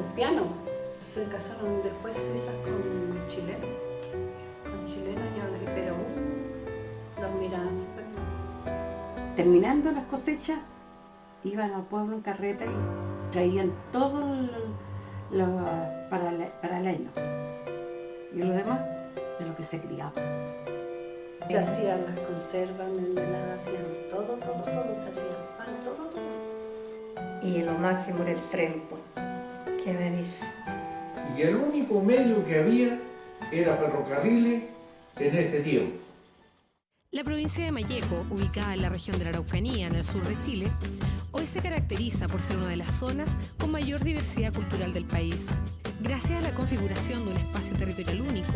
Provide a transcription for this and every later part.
el piano. Se casaron después suizas con chilenos. Con chilenos pero los miraban súper mal. Terminando las cosechas, iban al pueblo en carreta y traían todo para el año. Y lo demás, de lo que se criaba. Se hacían las conservas, mermeladas, hacían todo, se hacía pan, todo. Y lo máximo era el tren, pues, que me dice. Y el único medio que había era ferrocarriles en ese tiempo. La provincia de Malleco, ubicada en la región de la Araucanía, en el sur de Chile, hoy se caracteriza por ser una de las zonas con mayor diversidad cultural del país, gracias a la configuración de un espacio territorial único,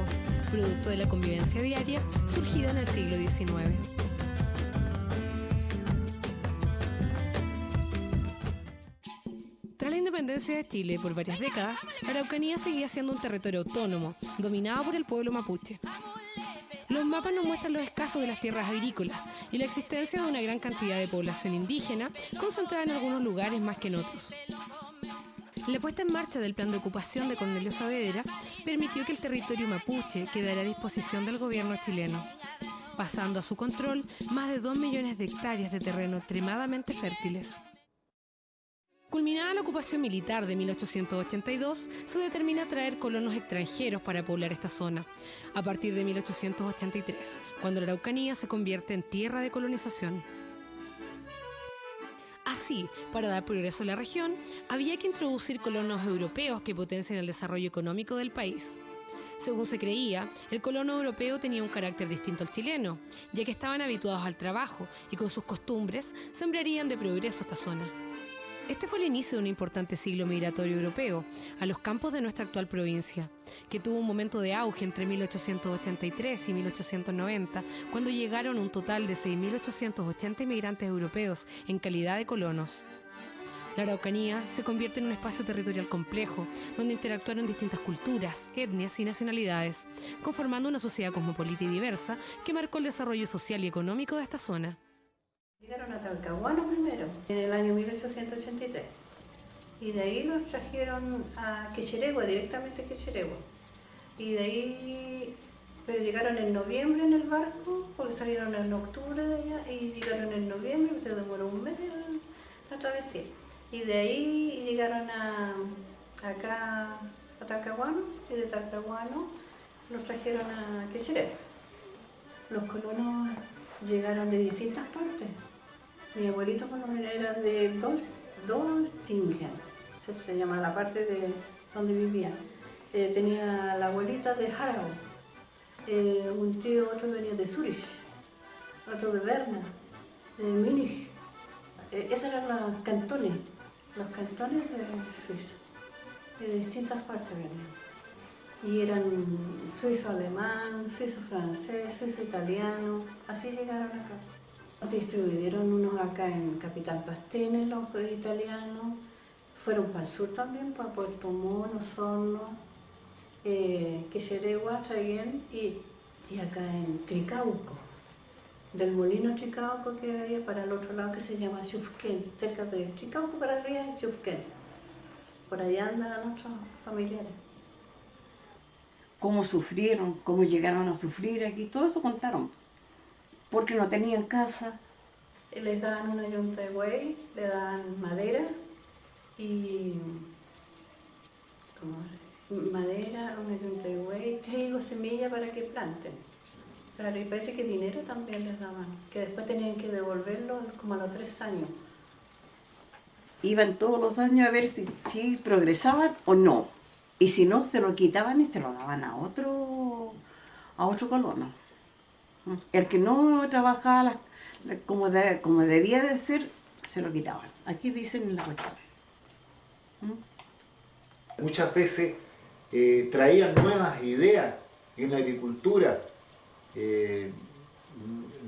producto de la convivencia diaria surgida en el siglo XIX. Tras la independencia de Chile por varias décadas, la Araucanía seguía siendo un territorio autónomo, dominado por el pueblo mapuche. Los mapas nos muestran los escasos de las tierras agrícolas y la existencia de una gran cantidad de población indígena concentrada en algunos lugares más que en otros. La puesta en marcha del plan de ocupación de Cornelio Saavedra permitió que el territorio mapuche quedara a disposición del gobierno chileno, pasando a su control más de 2 millones de hectáreas de terreno extremadamente fértiles. Culminada la ocupación militar de 1882, se determina traer colonos extranjeros para poblar esta zona, a partir de 1883, cuando la Araucanía se convierte en tierra de colonización. Así, para dar progreso a la región, había que introducir colonos europeos que potencien el desarrollo económico del país. Según se creía, el colono europeo tenía un carácter distinto al chileno, ya que estaban habituados al trabajo y con sus costumbres sembrarían de progreso esta zona. Este fue el inicio de un importante siglo migratorio europeo a los campos de nuestra actual provincia, que tuvo un momento de auge entre 1883 y 1890, cuando llegaron un total de 6.880 inmigrantes europeos en calidad de colonos. La Araucanía se convierte en un espacio territorial complejo, donde interactuaron distintas culturas, etnias y nacionalidades, conformando una sociedad cosmopolita y diversa que marcó el desarrollo social y económico de esta zona. Llegaron a Talcahuano primero, en el año 1883, y de ahí los trajeron a Quecheregua, directamente a Quecheregua. Y de ahí, pero llegaron en noviembre en el barco, porque salieron en octubre de allá, y llegaron en noviembre, se demoró un mes la travesía. Y de ahí llegaron acá a Talcahuano, y de Talcahuano los trajeron a Quecheregua. Los colonos llegaron de distintas partes. Mi abuelito por lo menos era de Doltingen, se llama la parte de donde vivía. Tenía la abuelita de Harau, un tío, otro venía de Zurich, otro de Berna, de Múnich. Esos eran los cantones de Suiza, de distintas partes venían. Y eran suizo-alemán, suizo-francés, suizo-italiano, así llegaron acá. Distribuyeron unos acá en Capitán Pastene, los italianos, fueron para el sur también, para Puerto Montt, Osorno, Quecheregua, Traiguén y acá en Tricauco, del molino Tricauco que había para el otro lado que se llama Xufquén, cerca de Tricauco para arriba es Xufquén. Por allá andan nuestros familiares. Cómo sufrieron, cómo llegaron a sufrir aquí, todo eso contaron. Porque no tenían casa. Les daban una yunta de buey, le daban madera y madera, una yunta de buey, trigo, semilla para que planten. Claro, y parece que dinero también les daban, que después tenían que devolverlo como a los 3 años. Iban todos los años a ver si progresaban o no. Y si no, se lo quitaban y se lo daban a otro colono. El que no trabajaba como debía de ser, se lo quitaban. Aquí dicen en la cuestión. Muchas veces traían nuevas ideas en la agricultura,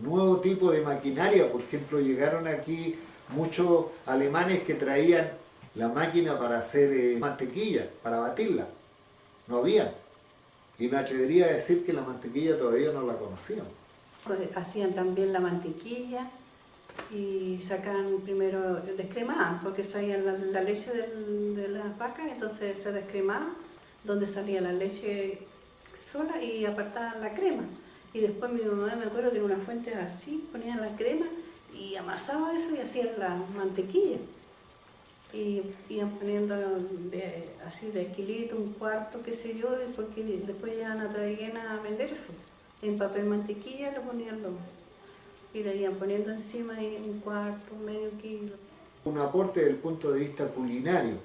nuevo tipo de maquinaria. Por ejemplo, llegaron aquí muchos alemanes que traían la máquina para hacer mantequilla, para batirla. No había. Y me atrevería a decir que la mantequilla todavía no la conocían. Hacían también la mantequilla y sacan primero, descremaban, porque salía la leche de las vacas, entonces se descremaba, donde salía la leche sola y apartaban la crema. Y después mi mamá, me acuerdo que en una fuente así, ponían la crema y amasaba eso y hacían la mantequilla. Y iban poniendo así de kilito, un cuarto, qué sé yo, porque después llegaban a Traiguena a vender eso. En papel mantequilla lo ponían y le iban poniendo encima un cuarto, medio kilo. Un aporte desde el punto de vista culinario.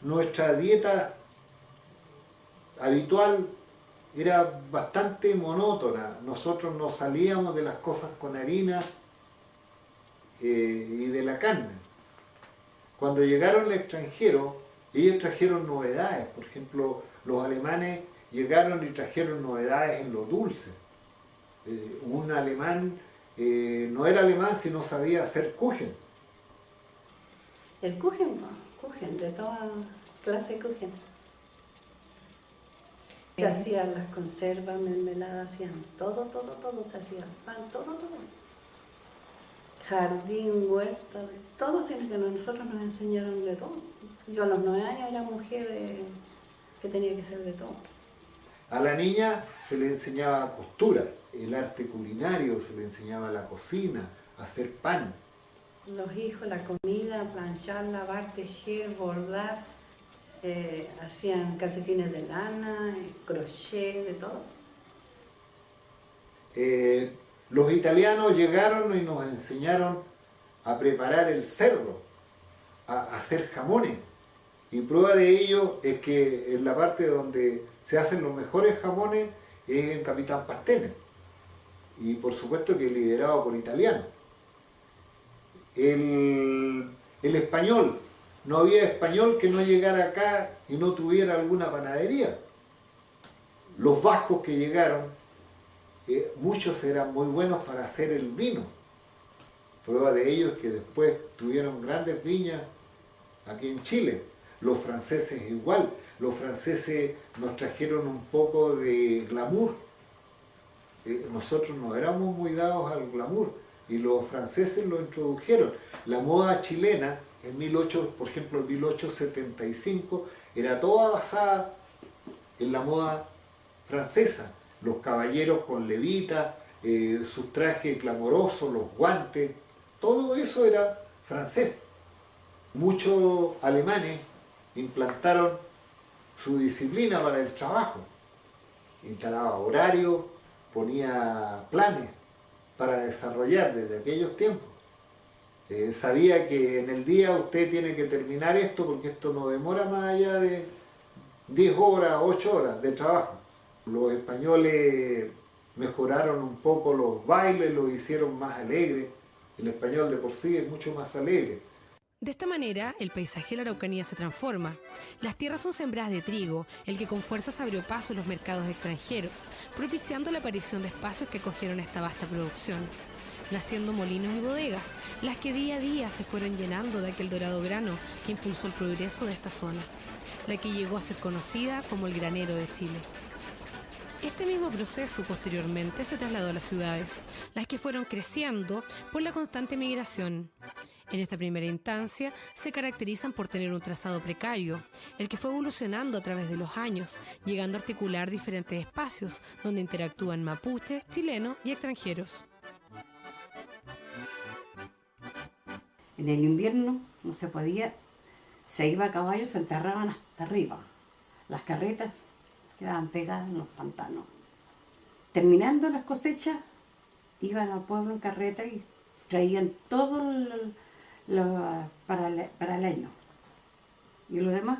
Nuestra dieta habitual era bastante monótona. Nosotros no salíamos de las cosas con harina y de la carne. Cuando llegaron los extranjeros, ellos trajeron novedades. Por ejemplo, los alemanes llegaron y trajeron novedades en lo dulce. Un alemán no era alemán si no sabía hacer kuchen. El kuchen, no, kuchen, de toda clase de kuchen. Se hacían las conservas, mermeladas, hacían todo, se hacía pan, todo. Jardín, huerta, todo, sino que nosotros nos enseñaron de todo. Yo a los 9 años era mujer que tenía que ser de todo. A la niña se le enseñaba costura, el arte culinario, se le enseñaba la cocina, hacer pan. Los hijos, la comida, planchar, lavar, tejer, bordar, hacían calcetines de lana, crochet, de todo. Los italianos llegaron y nos enseñaron a preparar el cerdo, a hacer jamones. Y prueba de ello es que en la parte donde se hacen los mejores jamones es en Capitán Pastene. Y por supuesto que liderado por italianos. El español, no había español que no llegara acá y no tuviera alguna panadería. Los vascos que llegaron, muchos eran muy buenos para hacer el vino. Prueba de ello es que después tuvieron grandes viñas aquí en Chile. Los franceses igual. Los franceses nos trajeron un poco de glamour. Nosotros no éramos muy dados al glamour y los franceses lo introdujeron. La moda chilena, por ejemplo en 1875, era toda basada en la moda francesa. Los caballeros con levita, sus trajes clamorosos, los guantes, todo eso era francés. Muchos alemanes implantaron su disciplina para el trabajo. Instalaba horarios, ponía planes para desarrollar desde aquellos tiempos. Sabía que en el día usted tiene que terminar esto porque esto no demora más allá de 10 horas, 8 horas de trabajo. Los españoles mejoraron un poco los bailes, los hicieron más alegres. El español de por sí es mucho más alegre. De esta manera, el paisaje de la Araucanía se transforma. Las tierras son sembradas de trigo, el que con fuerzas abrió paso en los mercados extranjeros, propiciando la aparición de espacios que acogieron esta vasta producción. Naciendo molinos y bodegas, las que día a día se fueron llenando de aquel dorado grano que impulsó el progreso de esta zona, la que llegó a ser conocida como el granero de Chile. Este mismo proceso posteriormente se trasladó a las ciudades, las que fueron creciendo por la constante migración. En esta primera instancia se caracterizan por tener un trazado precario, el que fue evolucionando a través de los años, llegando a articular diferentes espacios donde interactúan mapuches, chilenos y extranjeros. En el invierno no se podía, se iba a caballo, se enterraban hasta arriba. Las carretas quedaban pegadas en los pantanos. Terminando las cosechas, iban al pueblo en carreta y traían todo para el año. Y lo demás,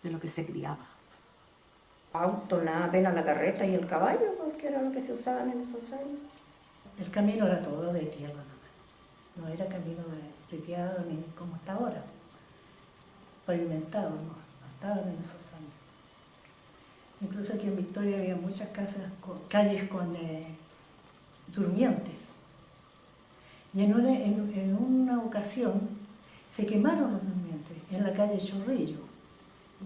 de lo que se criaba. Auto, nada, apenas la carreta y el caballo, que era lo que se usaban en esos años. El camino era todo de tierra nomás. No era camino de ripiado ni como está ahora. Pavimentado, no estaban en esos años. Incluso aquí en Victoria había muchas calles con durmientes. Y en una ocasión se quemaron los durmientes en la calle Chorrillo.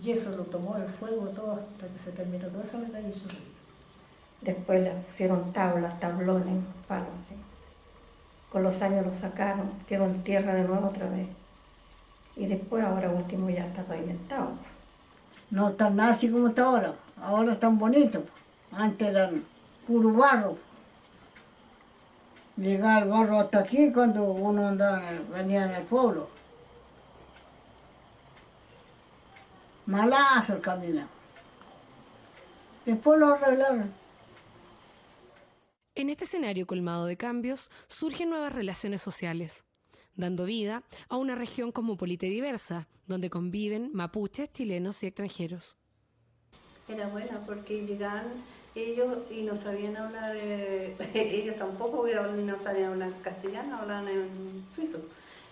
Y eso lo tomó el fuego todo hasta que se terminó todo eso en la calle Chorrillo. Después le pusieron tablas, tablones, palos, ¿sí? Con los años lo sacaron, quedó en tierra de nuevo otra vez. Y después, ahora último, ya está pavimentado. No está nada así como está ahora. Ahora están bonitos. Antes eran puro barro. Llegaba el barro hasta aquí cuando uno andaba, venía en el pueblo. Malazo el camino. Después lo arreglaron. En este escenario colmado de cambios, surgen nuevas relaciones sociales, dando vida a una región cosmopolita y diversa, donde conviven mapuches, chilenos y extranjeros. Era buena porque llegaban ellos y no sabían hablar, ellos tampoco, pero no sabían hablar castellano, hablaban en suizo.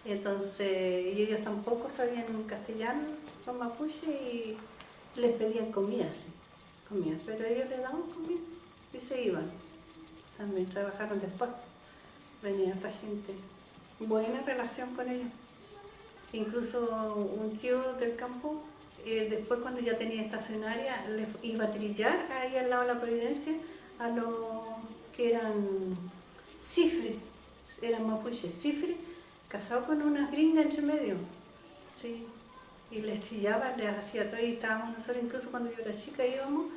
Entonces, y ellos tampoco sabían castellano, son mapuches, y les pedían comida, sí, comida, pero ellos les daban comida y se iban. También trabajaron después, venía otra gente. Buena relación con ellos. Incluso un tío del campo, después cuando ya tenía estacionaria, les iba a trillar ahí al lado de la Providencia a los que eran cifres, eran mapuches, cifres, casados con unas gringas entre medio. Sí. Y les trillaba, les hacía todo, y estábamos nosotros, incluso cuando yo era chica íbamos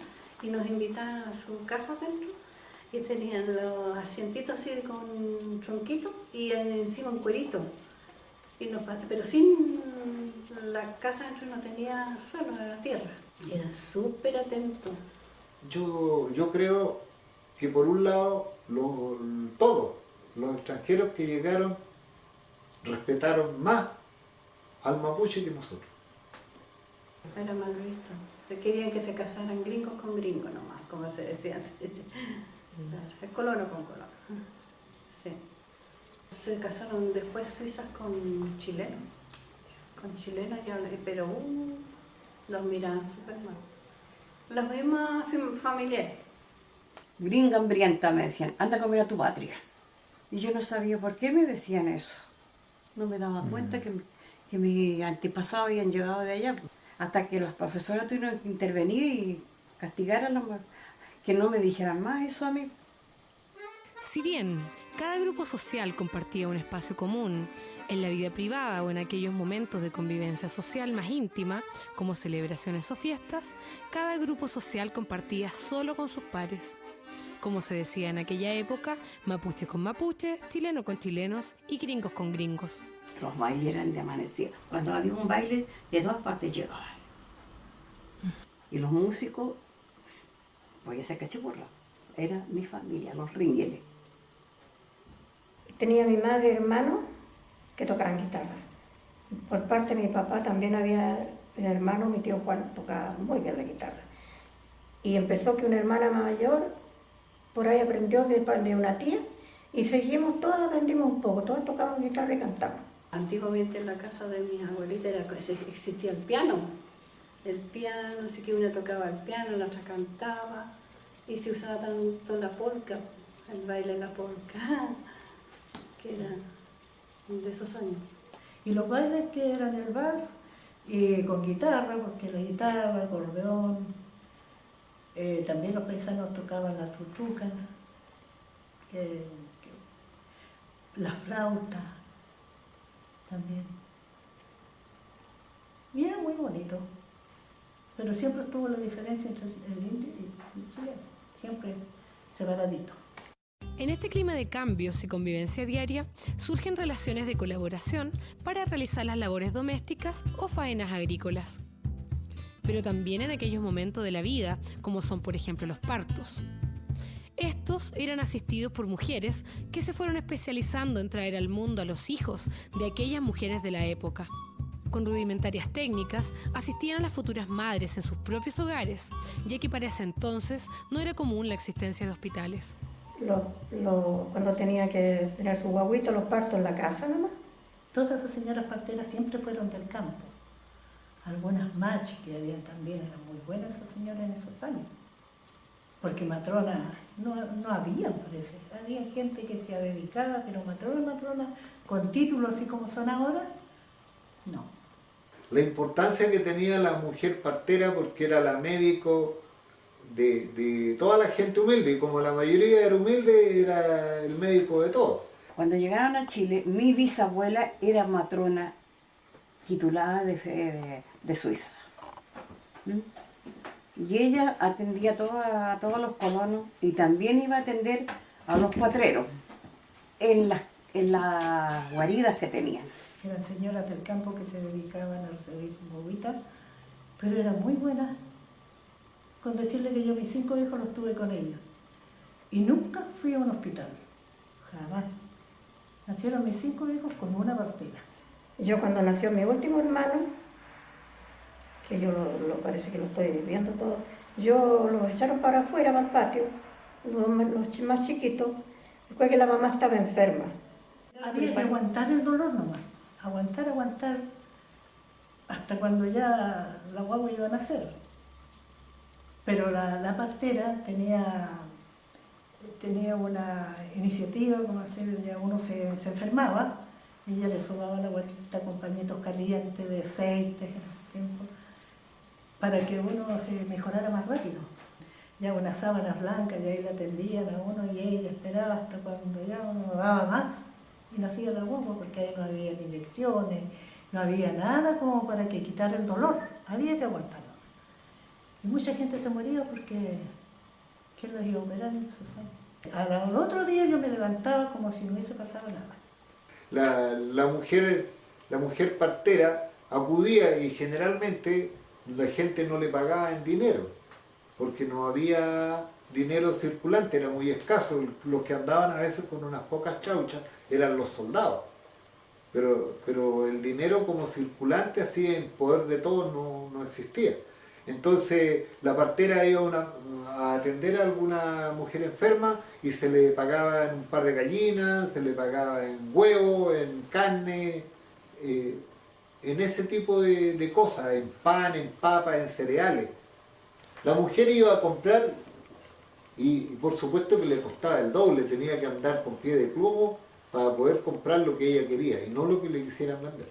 y nos invitaban a su casa dentro. Y tenían los asientitos así con tronquitos y encima un cuerito. Y pero sin la casa dentro no tenía suelo, era tierra. Y era súper atento. Yo creo que por un lado todos los extranjeros que llegaron respetaron más al mapuche que nosotros. Era mal visto. Querían que se casaran gringos con gringos nomás, como se decía antes. El colono con colono. Sí. Se casaron después suizas con chilenos. Con chilenos, pero los miraban súper mal. Las mismas familiares. Gringa hambrienta, me decían, anda a comer a tu patria. Y yo no sabía por qué me decían eso. No me daba cuenta que mis antepasados habían llegado de allá. Hasta que las profesoras tuvieron que intervenir y castigar a los... que no me dijeran más eso a mí. Si bien cada grupo social compartía un espacio común, en la vida privada o en aquellos momentos de convivencia social más íntima, como celebraciones o fiestas, cada grupo social compartía solo con sus pares. Como se decía en aquella época, mapuche con mapuches, chileno con chilenos y gringos con gringos. Los bailes eran de amanecida. Cuando había un baile, de todas partes llegaban. Y los músicos, voy a ser cachiporra, era mi familia, los ringueles. Tenía mi madre y hermano que tocaban guitarra. Por parte de mi papá también había un hermano, mi tío Juan, tocaba muy bien la guitarra. Y empezó que una hermana mayor por ahí aprendió de una tía y seguimos, todos aprendimos un poco, todos tocamos guitarra y cantamos. Antiguamente en la casa de mi abuelita existía el piano. El piano, así que una tocaba el piano, la otra cantaba, y se usaba tanto la polka, el baile de la polka, que era de esos años. Y los bailes que eran el vals, con guitarra, porque la guitarra, el acordeón, también los paisanos tocaban la truchuca, la flauta también. Y era muy bonito, pero siempre estuvo la diferencia entre el indio y el chileno, siempre separadito. En este clima de cambios y convivencia diaria, surgen relaciones de colaboración para realizar las labores domésticas o faenas agrícolas. Pero también en aquellos momentos de la vida, como son por ejemplo los partos. Estos eran asistidos por mujeres que se fueron especializando en traer al mundo a los hijos de aquellas mujeres de la época. Con rudimentarias técnicas, asistían a las futuras madres en sus propios hogares, ya que para ese entonces no era común la existencia de hospitales. Cuando tenía que tener su guaguito, los partos en la casa nomás. Todas las señoras parteras siempre fueron del campo. Algunas machis que habían también, eran muy buenas esas señoras en esos años. Porque matronas no había, parece. Había gente que se dedicaba, pero matronas con títulos así como son ahora, no. La importancia que tenía la mujer partera porque era la médico de toda la gente humilde, y como la mayoría era humilde, era el médico de todos. Cuando llegaron a Chile, mi bisabuela era matrona titulada de Suiza. ¿Mm? Y ella atendía a todos los colonos y también iba a atender a los cuatreros en las guaridas que tenían. Eran señoras del campo que se dedicaban al servicio movita, pero eran muy buenas. Con decirle que yo mis 5 hijos los tuve con ellos. Y nunca fui a un hospital, jamás. Nacieron mis 5 hijos con una partera. Yo cuando nació mi último hermano, que yo parece que lo estoy viendo todo, yo los echaron para afuera, para el patio, los más chiquitos, después que la mamá estaba enferma. Había que aguantar el dolor nomás, aguantar, hasta cuando ya la guagua iba a nacer. Pero la partera tenía una iniciativa, como hacer, ya uno se enfermaba, ella le sobaba la guatita con pañitos calientes de aceite en ese tiempo, para que uno se mejorara más rápido. Ya unas sábanas blancas, y ahí la atendían a uno y ella esperaba hasta cuando ya uno no daba más y nacía la guagua, porque ahí no había ni inyecciones, no había nada como para que quitar el dolor, había que aguantarlo. Y mucha gente se moría porque ¿quién los iba a operar en esos años? Al otro día yo me levantaba como si no hubiese pasado nada. La mujer partera acudía y generalmente la gente no le pagaba en dinero, porque no había dinero circulante, era muy escaso. Los que andaban a veces con unas pocas chauchas eran los soldados. Pero el dinero como circulante así en poder de todos no existía. Entonces la partera iba a atender a alguna mujer enferma y se le pagaba en un par de gallinas, se le pagaba en huevo, en carne, en ese tipo de cosas, en pan, en papa, en cereales. La mujer iba a comprar y por supuesto que le costaba el doble, tenía que andar con pie de plomo para poder comprar lo que ella quería y no lo que le quisieran vender.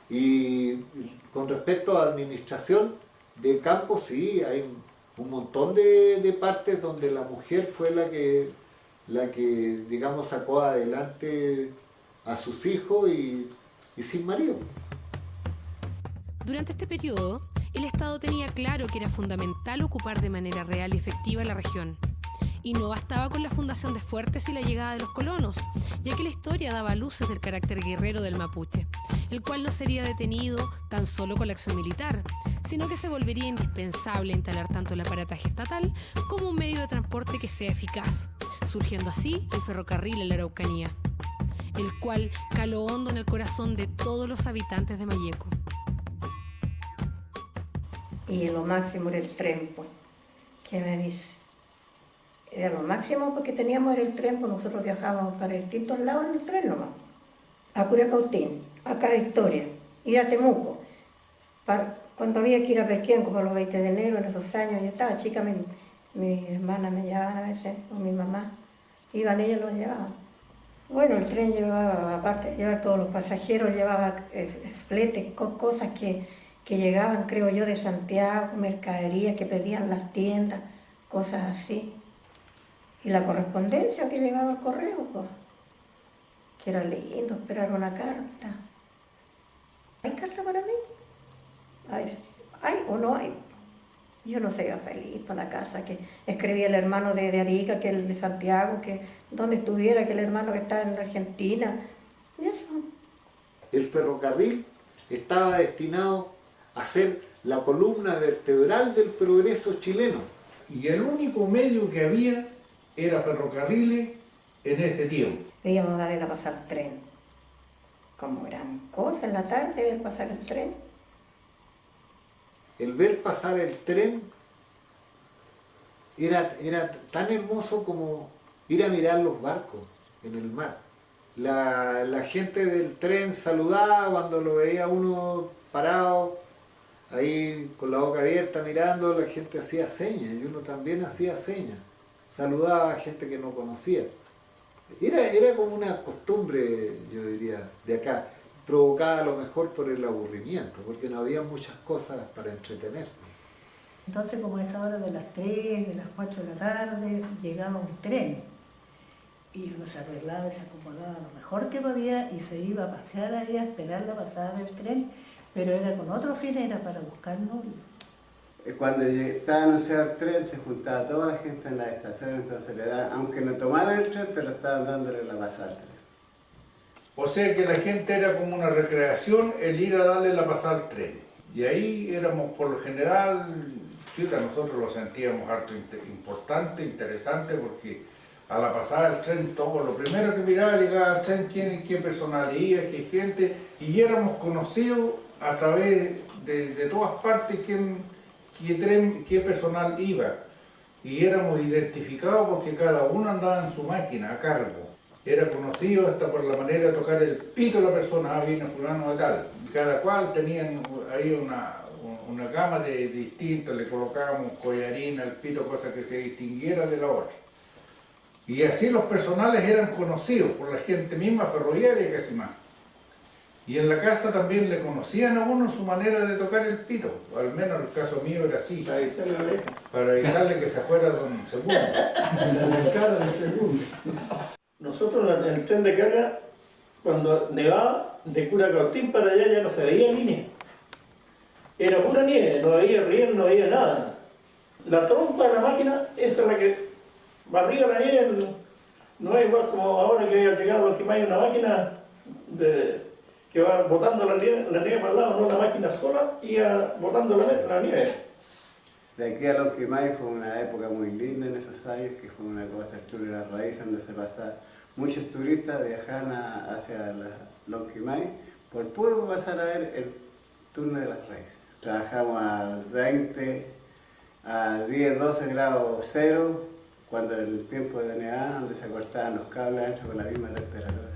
Y con respecto a administración de campo, sí, hay un montón de partes donde la mujer fue la que digamos sacó adelante a sus hijos y sin marido. Durante este periodo, el Estado tenía claro que era fundamental ocupar de manera real y efectiva la región. Y no bastaba con la fundación de fuertes y la llegada de los colonos, ya que la historia daba luces del carácter guerrero del mapuche, el cual no sería detenido tan solo con la acción militar, sino que se volvería indispensable instalar tanto el aparataje estatal como un medio de transporte que sea eficaz, surgiendo así el ferrocarril en la Araucanía, el cual caló hondo en el corazón de todos los habitantes de Mayeco. Y lo máximo era el tren, pues, ¿qué me dice? Era lo máximo porque teníamos el tren, pues nosotros viajábamos para distintos lados en el tren nomás. A Curiacautín, a Cada Historia, ir a Temuco. Cuando había que ir a Perquén, como los 20 de enero, en esos años, yo estaba chica, mi hermana me llevaba a veces, o mi mamá, iban ellas los llevaban. Bueno, el tren llevaba, aparte de llevar todos los pasajeros, llevaba fletes, cosas que llegaban, creo yo, de Santiago, mercadería que pedían las tiendas, cosas así. Y la correspondencia que llegaba al correo, pues, que era lindo esperar una carta. ¿Hay carta para mí? ¿Hay o no hay? Yo no sé, iba feliz para la casa, que escribía el hermano de Arica, que el de Santiago, que donde estuviera, que el hermano que estaba en Argentina, y eso. El ferrocarril estaba destinado a ser la columna vertebral del progreso chileno. Y el único medio que había era ferrocarriles en ese tiempo. Veíamos a Varela pasar tren. Como eran cosas en la tarde ver pasar el tren. El ver pasar el tren era tan hermoso como ir a mirar los barcos en el mar. La gente del tren saludaba cuando lo veía uno parado, ahí con la boca abierta mirando, la gente hacía señas y uno también hacía señas. Saludaba a gente que no conocía. Era como una costumbre, yo diría, de acá, provocada a lo mejor por el aburrimiento, porque no había muchas cosas para entretenerse. Entonces, como a esa hora de las 3, de las 4 de la tarde, llegaba un tren. Y uno se arreglaba y se acomodaba lo mejor que podía y se iba a pasear ahí a esperar la pasada del tren, pero era con otro fin, era para buscar novio. Cuando estaba anunciado el tren se juntaba toda la gente en la estación, entonces le daban, aunque no tomaran el tren, pero estaban dándole la pasada al tren. O sea que la gente era como una recreación el ir a darle la pasada al tren. Y ahí éramos por lo general, chicas, nosotros lo sentíamos harto importante, interesante, porque a la pasada del tren todo, lo primero que miraba llegaba al tren, qué personalidad, qué gente, y éramos conocidos a través de todas partes qué personal iba. Y éramos identificados porque cada uno andaba en su máquina a cargo. Era conocido hasta por la manera de tocar el pito de la persona, viene fulano de tal. Y cada cual tenía ahí una gama de distintos, le colocábamos collarín al pito, cosa que se distinguiera de la otra. Y así los personales eran conocidos por la gente misma ferroviaria y casi más. Y en la casa también le conocían a uno su manera de tocar el pito, al menos el caso mío era así. Para avisarle que se fuera don Segundo. La cara de Segundo. Nosotros en el tren de carga, cuando nevaba, de Curacautín para allá ya no se veía línea. Era pura nieve, no había riel, no había nada. La trompa de la máquina, esa es la que barriga la nieve, no es igual como ahora que ha llegado aquí hay una máquina que va botando la nieve para el lado, no una máquina sola y botando la nieve. De aquí a Lonquimay fue una época muy linda en esos años, que fue una cosa, el tour de las raíces, donde se pasaba, muchos turistas viajaban hacia Lonquimay por puro pasar a ver el turno de las raíces. Trabajamos a 20, a 10, 12 grados cero, cuando el tiempo de nevada, donde se cortaban los cables adentro con la misma temperatura.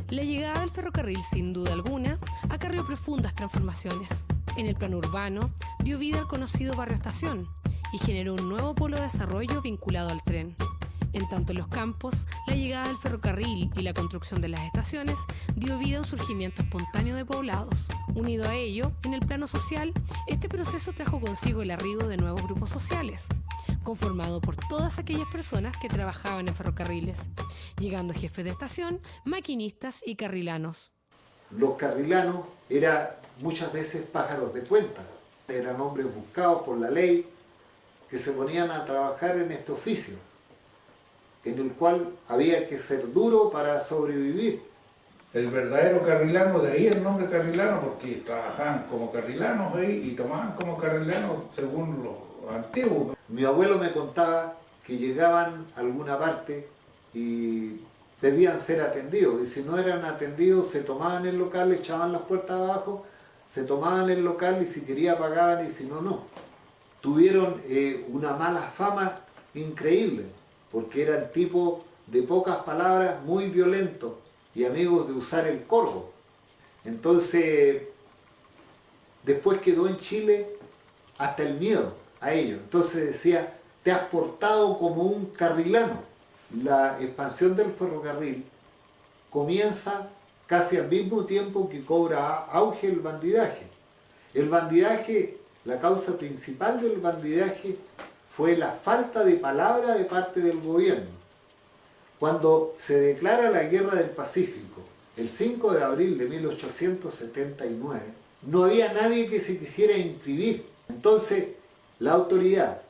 La llegada del ferrocarril, sin duda alguna, acarreó profundas transformaciones. En el plano urbano, dio vida al conocido barrio Estación y generó un nuevo polo de desarrollo vinculado al tren. En tanto en los campos, la llegada del ferrocarril y la construcción de las estaciones dio vida a un surgimiento espontáneo de poblados. Unido a ello, en el plano social, este proceso trajo consigo el arribo de nuevos grupos sociales, conformado por todas aquellas personas que trabajaban en ferrocarriles, llegando jefes de estación, maquinistas y carrilanos. Los carrilanos eran muchas veces pájaros de cuenta, eran hombres buscados por la ley que se ponían a trabajar en este oficio, en el cual había que ser duro para sobrevivir. El verdadero carrilano, de ahí el nombre carrilano, porque trabajaban como carrilanos ahí y tomaban como carrilanos según los antiguos. Mi abuelo me contaba que llegaban a alguna parte y debían ser atendidos, y si no eran atendidos se tomaban el local, echaban las puertas abajo, se tomaban el local y si quería pagaban y si no, no. Tuvieron una mala fama increíble, porque eran tipos de pocas palabras, muy violentos y amigos de usar el corvo. Entonces, después quedó en Chile hasta el miedo a ellos. Entonces decía, te has portado como un carrilano. La expansión del ferrocarril comienza casi al mismo tiempo que cobra auge el bandidaje. El bandidaje, la causa principal del bandidaje fue la falta de palabra de parte del gobierno. Cuando se declara la Guerra del Pacífico, el 5 de abril de 1879, no había nadie que se quisiera inscribir. Entonces, la autoridad,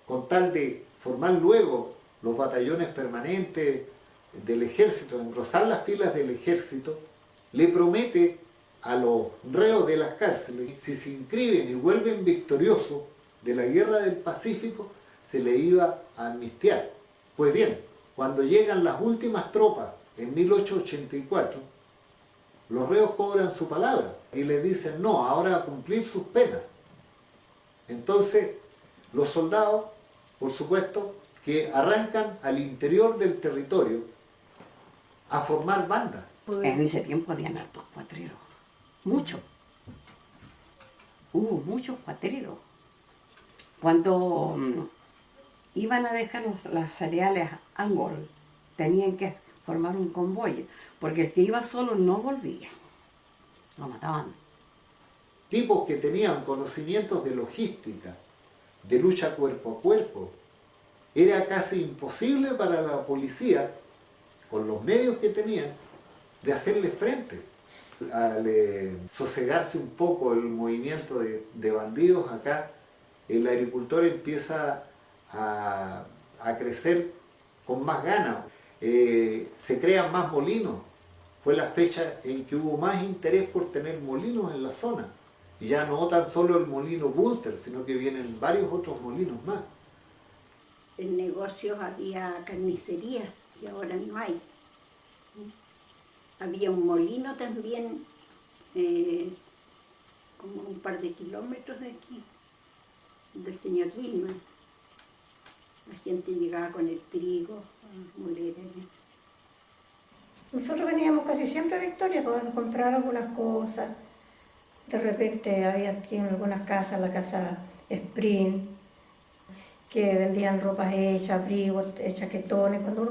con tal de formar luego los batallones permanentes del ejército, engrosar las filas del ejército, le promete a los reos de las cárceles, si se inscriben y vuelven victoriosos de la Guerra del Pacífico, se le iba a amnistiar. Pues bien, cuando llegan las últimas tropas en 1884, los reos cobran su palabra y le dicen no, ahora a cumplir sus penas. Entonces, los soldados, por supuesto, que arrancan al interior del territorio a formar bandas. En ese tiempo habían hartos cuatreros, muchos. Hubo muchos cuatreros. Cuando iban a dejar las cereales a Angol, tenían que formar un convoy, porque el que iba solo no volvía, lo mataban. Tipos que tenían conocimientos de logística, de lucha cuerpo a cuerpo. Era casi imposible para la policía con los medios que tenían, de hacerle frente. Al sosegarse un poco el movimiento de bandidos acá, el agricultor empieza a crecer con más ganas. Se crean más molinos. Fue la fecha en que hubo más interés por tener molinos en la zona. Y ya no tan solo el molino Bunster, sino que vienen varios otros molinos más. En negocios había carnicerías y ahora no hay. Había un molino también, como un par de kilómetros de aquí, del señor Vilma. La gente llegaba con el trigo a moler allá. Nosotros veníamos casi siempre a Victoria para comprar algunas cosas. De repente había aquí en algunas casas, la casa Sprint, que vendían ropas hechas, abrigos, chaquetones. Cuando uno